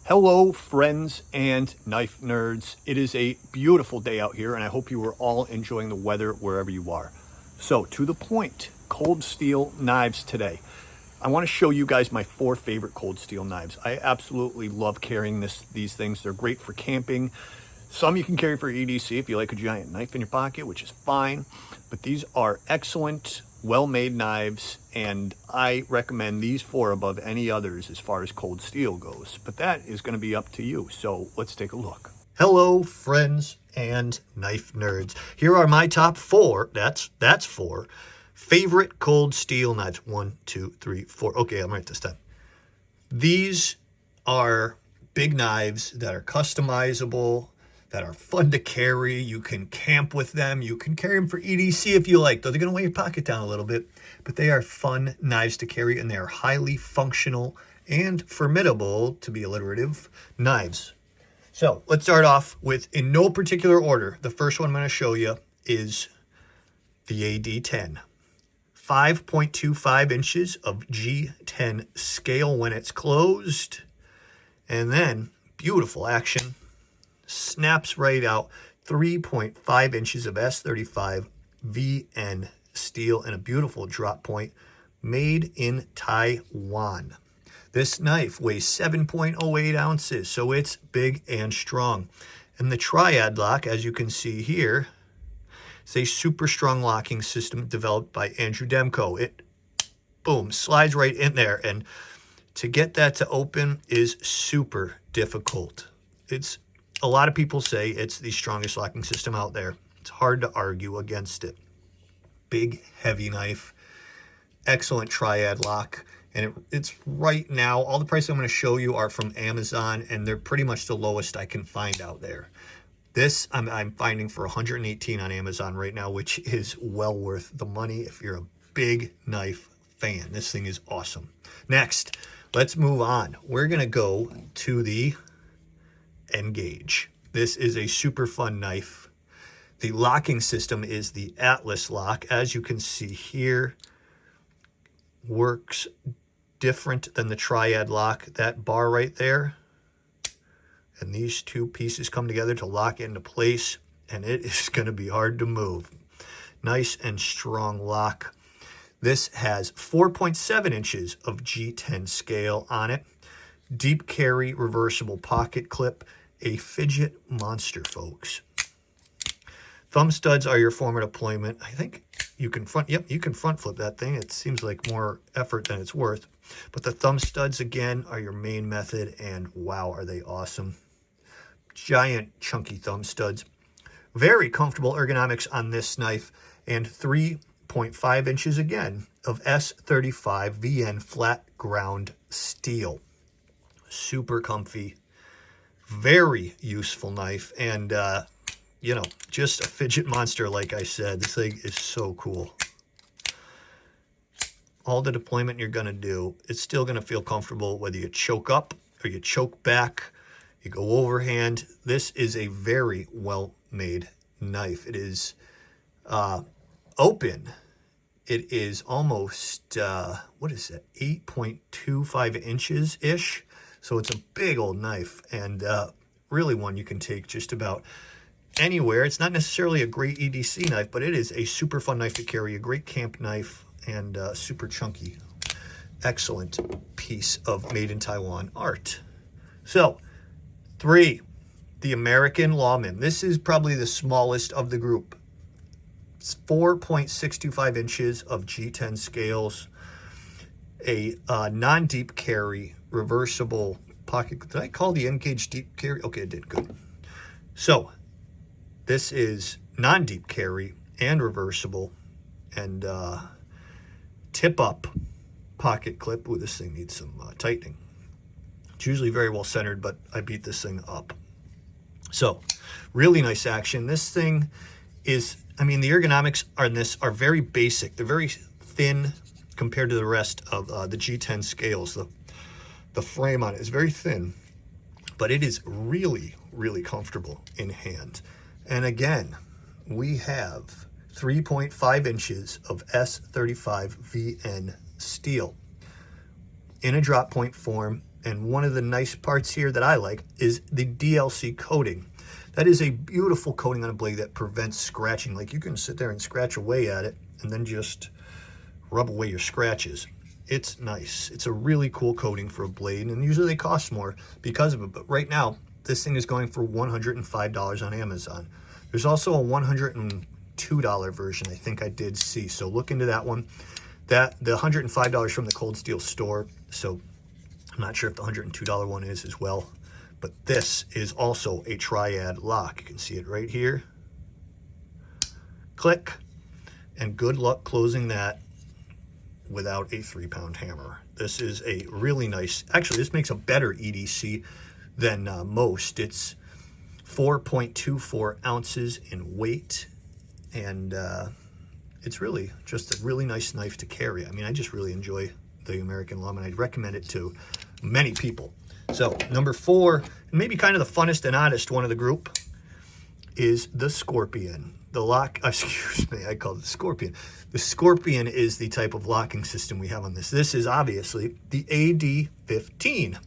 Hello, friends and knife nerds. It is a beautiful day out here, and I hope you are all enjoying the weather wherever you are. So, to the point, cold steel knives today. I want to show you guys my 4 favorite cold steel knives. I absolutely love carrying these things. They're great for camping. Some you can carry for EDC if you like a giant knife in your pocket, which is fine. But these are excellent, well-made knives, and I recommend these 4 above any others as far as cold steel goes. But that is going to be up to you. So let's take a look. Hello, friends and knife nerds. Here are my top 4. That's 4 favorite cold steel knives. 1, 2, 3, 4. Okay, I'm right this time. These are big knives that are customizable, that are fun to carry. You can camp with them. You can carry them for EDC if you like, though they're going to weigh your pocket down a little bit. But they are fun knives to carry, and they are highly functional and formidable, to be alliterative, knives. So let's start off with, in no particular order, the first one I'm going to show you is the AD10. 5.25 inches of G10 scale when it's closed. And then, beautiful action. Snaps right out. 3.5 inches of S35 VN steel and a beautiful drop point made in Taiwan. This knife weighs 7.08 ounces, so it's big and strong. And the triad lock, as you can see here, is a super strong locking system developed by Andrew Demko. It, boom, slides right in there. And to get that to open is super difficult. A lot of people say it's the strongest locking system out there. It's hard to argue against it. Big, heavy knife. Excellent triad lock. And it's right now, all the prices I'm going to show you are from Amazon, and they're pretty much the lowest I can find out there. This I'm finding for $118 on Amazon right now, which is well worth the money if you're a big knife fan. This thing is awesome. Next, let's move on. We're going to go to the N-Gage. This is a super fun knife. The locking system is the Atlas lock. As you can see here, works different than the triad lock. That bar right there, and these two pieces come together to lock into place, and it is going to be hard to move. Nice and strong lock. This has 4.7 inches of G10 scale on it. Deep carry reversible pocket clip. A fidget monster, folks. Thumb studs are your form of deployment. I think you can you can front flip that thing. It seems like more effort than it's worth. But the thumb studs, again, are your main method, and wow, are they awesome. Giant, chunky thumb studs. Very comfortable ergonomics on this knife, and 3.5 inches, again, of S35 VN flat ground steel. Super comfy. Very useful knife, and, you know, just a fidget monster, like I said. This thing is so cool. All the deployment you're going to do, it's still going to feel comfortable whether you choke up or you choke back, you go overhand. This is a very well-made knife. It is open. It is almost, what is it, 8.25 inches-ish. So it's a big old knife, and really one you can take just about anywhere. It's not necessarily a great EDC knife, but it is a super fun knife to carry, a great camp knife, and super chunky. Excellent piece of made in Taiwan art. So, 3, the American Lawmen. This is probably the smallest of the group. It's 4.625 inches of G10 scales, a non-deep carry, reversible pocket. Did I call the N-Gage deep carry? Okay, I did. Good. So, this is non-deep carry and reversible, and tip-up pocket clip. Ooh, this thing needs some tightening. It's usually very well centered, but I beat this thing up. So, really nice action. This thing is, I mean, the ergonomics on this are very basic. They're very thin compared to the rest of the G10 scales. The frame on it is very thin, but it is really, really comfortable in hand. And again, we have 3.5 inches of S35 VN steel in a drop point form, And one of the nice parts here that I like is the DLC coating. That is a beautiful coating on a blade that prevents scratching. Like, you can sit there and scratch away at it and then just rub away your scratches. It's nice. It's a really cool coating for a blade, and usually they cost more because of it. But right now, this thing is going for $105 on Amazon. There's also a $102 version I think I did see. So look into that one. The $105 from the Cold Steel store. So I'm not sure if the $102 one is as well. But this is also a triad lock. You can see it right here. Click. And good luck closing that without a 3-pound hammer. This is a really nice, actually this makes a better EDC than most. It's 4.24 ounces in weight, and it's really just a really nice knife to carry. I mean, I just really enjoy the American Lawmen. I'd recommend it to many people. So number 4, and maybe kind of the funnest and oddest one of the group, is the Scorpion. The lock, excuse me, I call it the Scorpion. The Scorpion is the type of locking system we have on this. This is obviously the AD-15.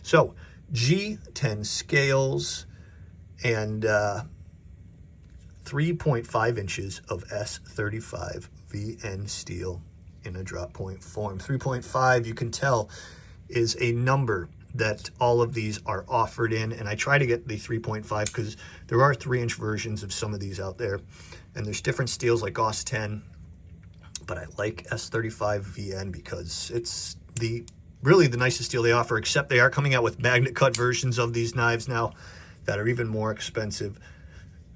So G10 scales and 3.5 inches of S35 VN steel in a drop point form. 3.5, you can tell, is a number that all of these are offered in, and I try to get the 3.5 because there are 3-inch versions of some of these out there, and there's different steels like Gauss 10, but I like S35 VN because it's really the nicest steel they offer, except they are coming out with magnet cut versions of these knives now that are even more expensive.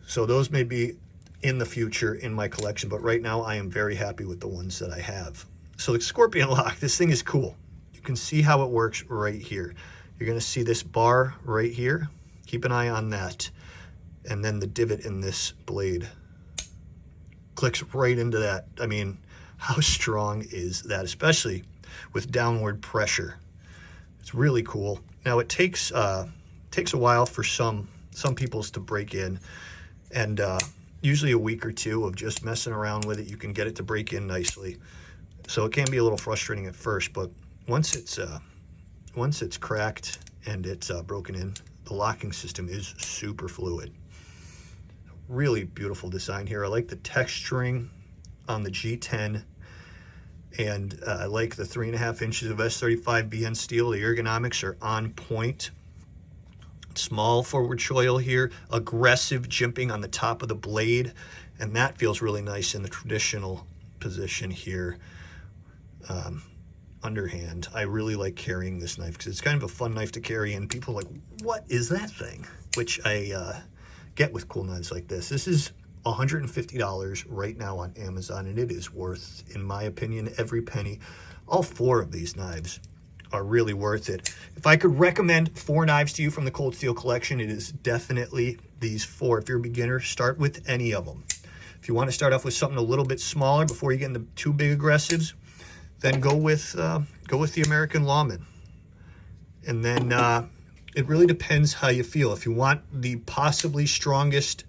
So those may be in the future in my collection, but right now I am very happy with the ones that I have. So the Scorpion lock, this thing is cool. You can see how it works right here. You're going to see this bar right here. Keep an eye on that. And then the divot in this blade clicks right into that. I mean, how strong is that, especially with downward pressure? It's really cool. Now it takes a while for some people's to break in, and usually a week or two of just messing around with it, you can get it to break in nicely. So it can be a little frustrating at first, but once it's cracked and it's broken in, the locking system is super fluid. Really beautiful design here. I like the texturing on the G10, and I like the 3.5 inches of S35 BN steel. The ergonomics are on point. Small forward choil here, aggressive jimping on the top of the blade, and that feels really nice in the traditional position here. Underhand. I really like carrying this knife because it's kind of a fun knife to carry, and people are like, what is that thing? Which I get with cool knives like this. This is $150 right now on Amazon, and it is worth, in my opinion, every penny. All 4 of these knives are really worth it. If I could recommend 4 knives to you from the Cold Steel collection, it is definitely these 4. If you're a beginner, start with any of them. If you want to start off with something a little bit smaller before you get into too big aggressives, then go with the American Lawmen. And then it really depends how you feel. If you want the possibly strongest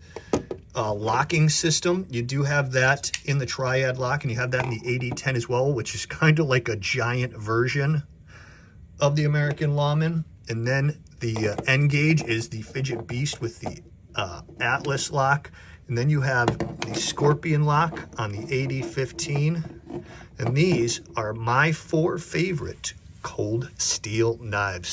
locking system, you do have that in the triad lock, and you have that in the AD-10 as well, which is kind of like a giant version of the American Lawmen. And then the N gauge is the Fidget Beast with the Atlas lock. And then you have the Scorpion lock on the AD-15. And these are my 4 favorite Cold Steel knives.